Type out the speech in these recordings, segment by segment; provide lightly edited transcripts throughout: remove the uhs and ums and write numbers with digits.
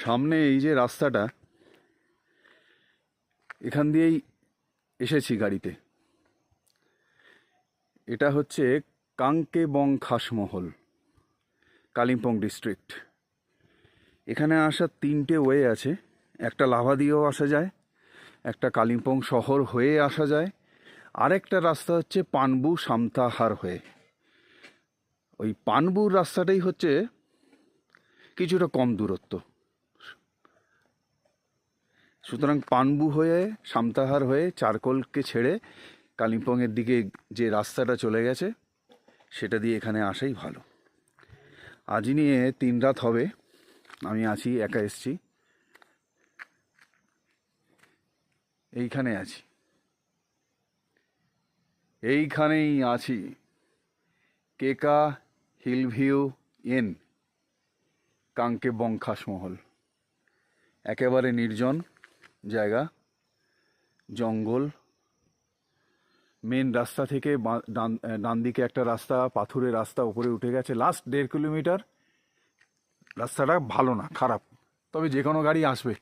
সামনে এই যে রাস্তাটা, এখান দিয়েই এসেছি গাড়িতে। এটা হচ্ছে কাংকেবং খাসমহল, কালিম্পং ডিস্ট্রিক্ট। এখানে আসার তিনটে ওয়ে আছে। একটা লাভা দিয়েও আসা যায়, একটা কালিম্পং শহর হয়ে আসা যায়, আরেকটা রাস্তা হচ্ছে পানবু সামতাহার হয়ে। ওই পানবুর রাস্তাটাই হচ্ছে কিছুটা কম দূরত্ব। সুতরাং পানবু হয়ে সামতাহার হয়ে চারকোলকে ছেড়ে কালিম্পংয়ের দিকে যে রাস্তাটা চলে গেছে সেটা দিয়ে এখানে আসাই ভালো। আজই নিয়ে 3 রাত হবে আমি আছি, একা এসছি, এইখানেই আছি। কেকা হিলভিউ ইন, কাংকেবং খাসমহল। একেবারে নির্জন জায়গা, জঙ্গল। মেন রাস্তা থেকে ডান দিকে একটা রাস্তা, পাথুরে রাস্তা উপরে উঠে গেছে। লাস্ট 1.5 কিলোমিটার রাস্তাটা ভালো না, খারাপ, তবে যে কোনো গাড়ি আসবে।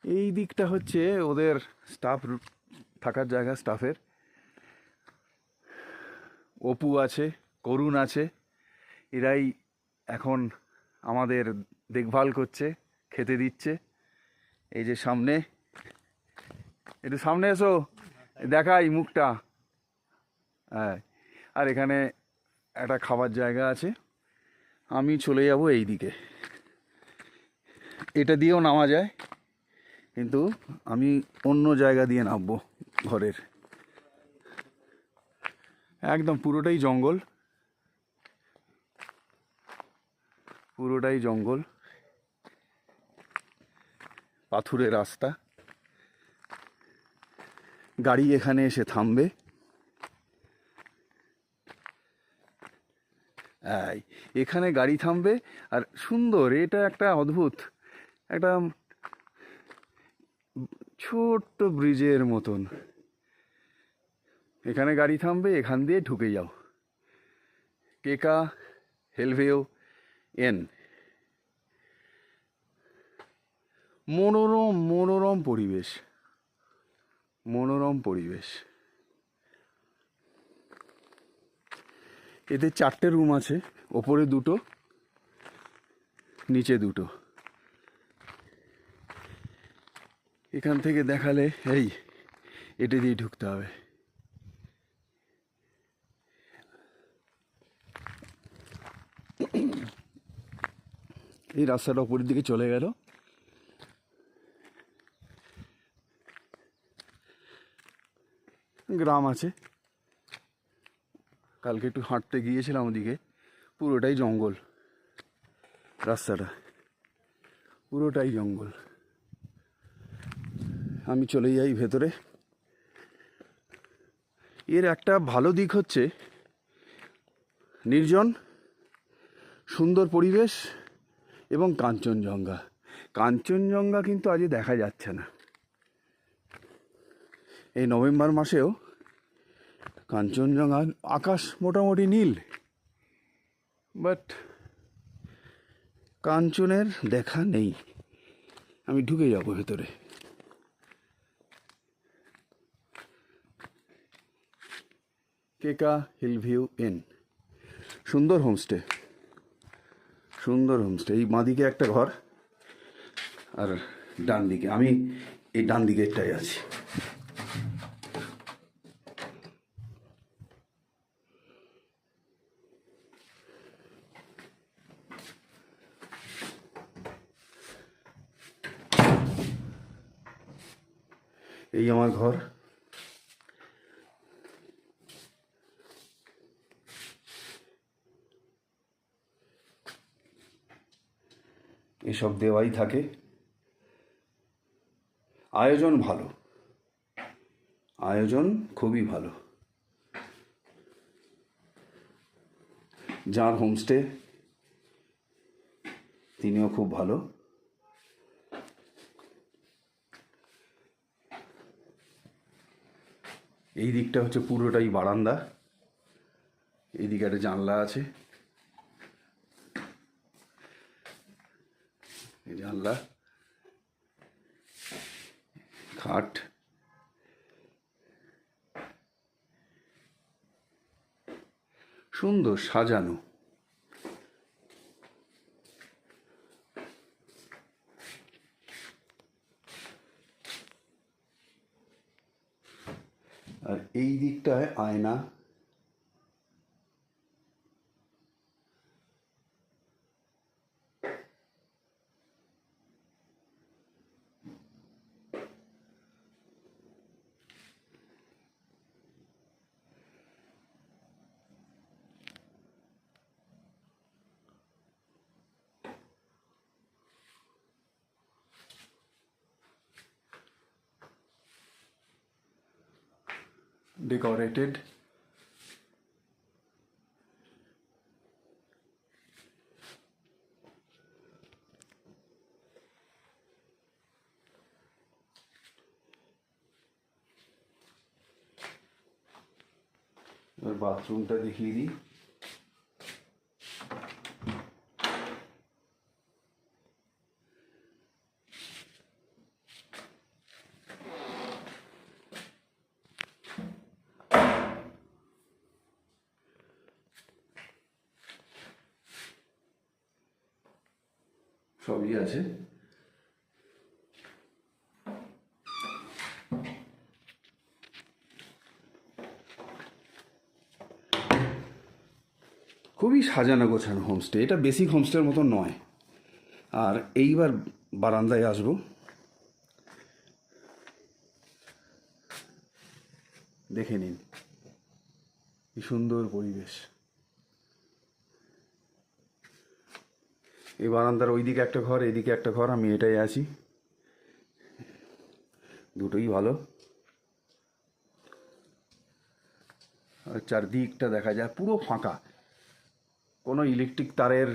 এই দিকটা হচ্ছে ওদের স্টাফ থাকার জায়গা, স্টাফের। অপু আছে, করুণ আছে, এরাই এখন আমাদের দেখভাল করছে, খেতে দিচ্ছে। এই যে সামনে, একটু সামনে এসো, দেখাই মুখটা। হ্যাঁ, আর এখানে একটা খাবার জায়গা আছে। আমি চলে যাব এই দিকে, এটা দিয়েও নামা যায়, কিন্তু আমি অন্য জায়গা দিয়ে নামবো ঘরের। একদম পুরোটাই জঙ্গল, পুরোটাই জঙ্গল, পাথুরে রাস্তা। গাড়ি এখানে এসে থামবে। এখানে গাড়ি থামবে, আর সুন্দর, এটা একটা অদ্ভুত, একটা ছোট্ট ব্রিজের মতন। এখানে গাড়ি থামবে, এখান দিয়ে ঢুকে যাও। কেকা হেলভেও এন। মনোরম মনোরম পরিবেশ, মনোরম পরিবেশ। এতে 4টে রুম আছে, ওপরে 2টো, নিচে 2টো। এখান থেকে দেখালে এটা দিয়ে ঢুকতে হবে। এই রাস্তাটা ওপরের দিকে চলে গেল। গ্রাম আছে। কালকে একটু হাঁটতে গিয়েছিলাম ওদিকে, পুরোটাই জঙ্গল। রাস্তাটা পুরোটাই জঙ্গল। আমি চলে যাই ভেতরে। এর একটা ভালো দিক হচ্ছে নির্জন, সুন্দর পরিবেশ এবং কাঞ্চনজঙ্ঘা। কাঞ্চনজঙ্ঘা কিন্তু আজ দেখা যাচ্ছে না। এই নভেম্বর মাসেও কাঞ্চনজঙ্ঘা, আকাশ মোটামুটি নীল, বাট কাঞ্চনের দেখা নেই। আমি ঢুকে যাব ভেতরে। কেকা হিলভিউ ইন, সুন্দর হোমস্টে, সুন্দর হোমস্টে। এই বাঁদিকে একটা ঘর, আর ডান দিকে, আমি এই ডান দিকেরটাই আছি। এই আমার ঘর। এসব দেওয়াই থাকে। আয়োজন ভালো, আয়োজন খুবই ভালো। যার হোমস্টে তিনিও খুব ভালো। এই দিকটা হচ্ছে পুরোটাই বারান্দা, এইদিকে একটা জানলা আছে। এই জানলা, খাট, সুন্দর সাজানো। আর এই দিকটায় আয়না, decorated. এবার বাথরুমটা দেখিয়ে দিই। সবই আছে। খুবই সাজানো গোছানো হোমস্টে, এটা বেসিক হোমস্টের মতো নয়। আর এইবার বারান্দায় আসবো, দেখে নিন কি সুন্দর পরিবেশ। এই বারান্দার ওইদিকে একটা ঘর, এদিকে একটা ঘর, আমি এটাই আছি, দুটোই ভালো। আর চারদিকটা দেখা যায় পুরো ফাঁকা, কোনো ইলেকট্রিক তারের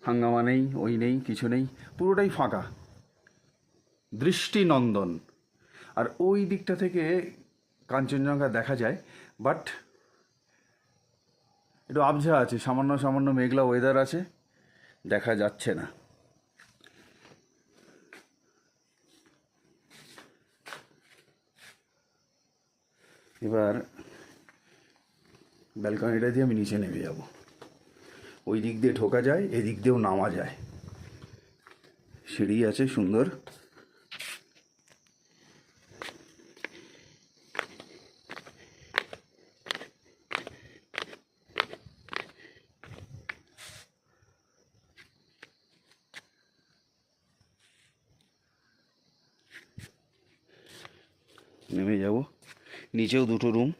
হাঙ্গামা নেই, ওই নেই, কিছু নেই, পুরোটাই ফাঁকা, দৃষ্টিনন্দন। আর ওই দিকটা থেকে কাঞ্চনজঙ্ঘা দেখা যায়, বাট একটু আবঝা আছে, সামান্য সামান্য মেঘলা ওয়েদার আছে, দেখা যাচ্ছে না। এবার ব্যালকনিটা দিয়ে আমি নিচে নেমে যাব। ওই দিক দিয়ে ঢোকা যায়, এদিক দিয়েও নামা যায়, সিঁড়ি আছে সুন্দর। নেমে যাব, নিচেও দুটো রুম,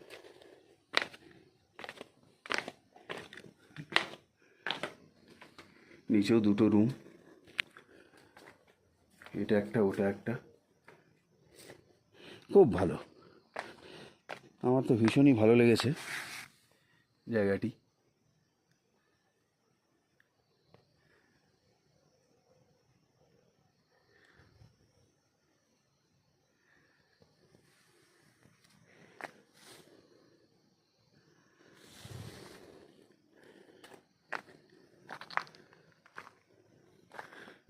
নিচেও দুটো রুম, এটা একটা ওটা একটা, খুব ভালো। আমার তো ভীষণই ভালো লেগেছে জায়গাটি।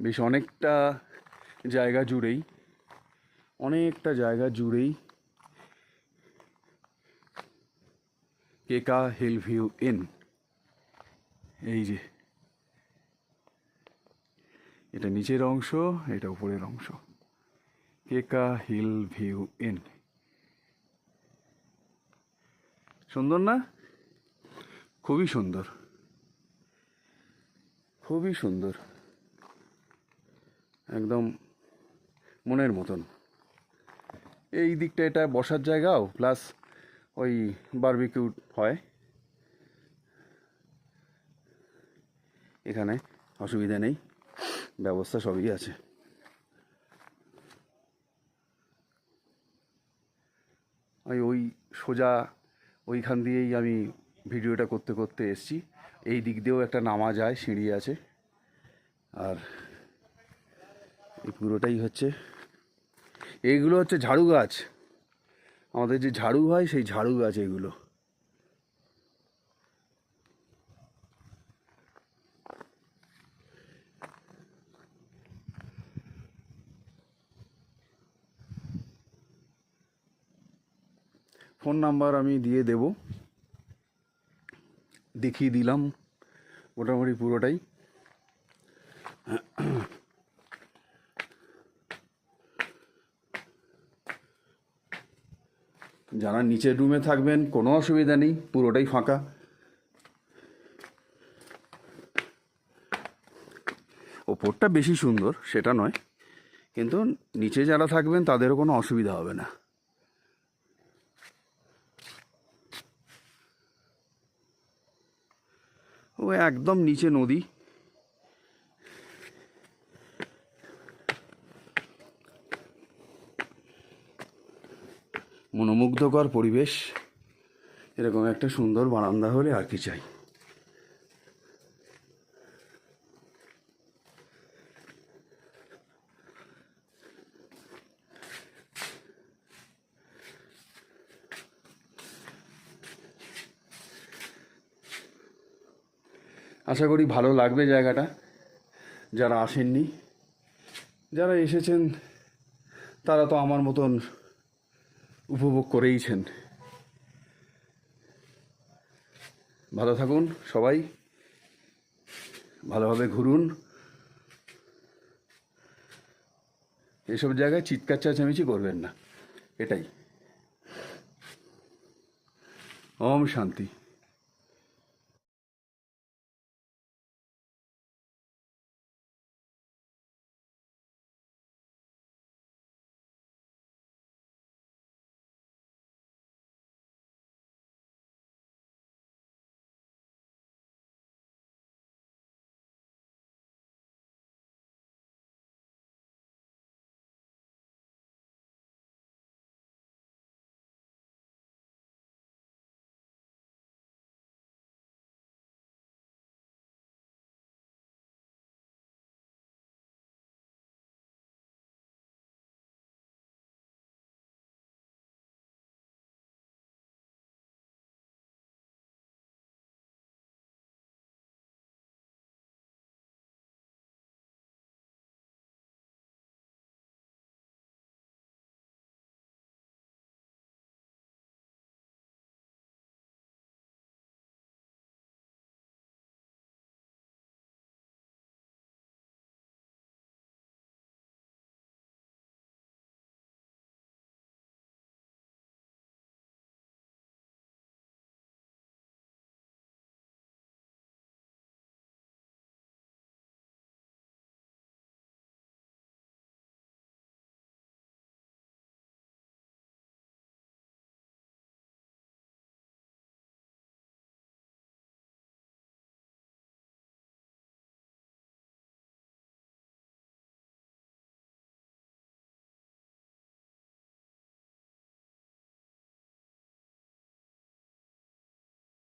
বেশ অনেকটা জায়গা জুড়েই, কেকা হিল ভিউ ইন, এই যে এটা নিচের অংশ, এটা উপরের অংশ, কেকা হিল ভিউ ইন। সুন্দর না? খুবই সুন্দর, খুবই সুন্দর, একদম মনের মতন। এই দিকটা এটা বসার জায়গাও, প্লাস ওই বারবিকিউ হয় এখানে, অসুবিধা নেই, ব্যবস্থা সবই আছে। ওই সোজা ওইখান দিয়েই আমি ভিডিওটা করতে করতে এসছি। এই দিক দিয়েও একটা নামা যায়, সিঁড়ি আছে। আর এই পুরোটাই হচ্ছে, এইগুলো হচ্ছে ঝাড়ু গাছ, আমাদের যে ঝাড়ু হয় সেই ঝাড়ু গাছ এগুলো। ফোন নাম্বার আমি দিয়ে দেব, দেখিয়ে দিলাম মোটামুটি পুরোটাই। যারা নিচের রুমে থাকবেন কোনো অসুবিধা নেই, পুরোটাই ফাঁকা। ওপরটা বেশি সুন্দর সেটা নয়, কিন্তু নিচে যারা থাকবেন তাদেরও কোনো অসুবিধা হবে না। ও একদম নিচে নদী, মনোমুগ্ধকর পরিবেশ। এরকম একটা সুন্দর বারান্দা হলে আর কি চাই। আশা করি ভালো লাগবে জায়গাটা। যারা আসেননি, যারা এসেছেন তারা তো আমার মতন উপভোগ করেইছেন। ভালো থাকুন সবাই, ভালোভাবে ঘুরুন। এসব জায়গায় চিৎকার চেঁচামেচি করবেন না, এটাই। ওম শান্তি।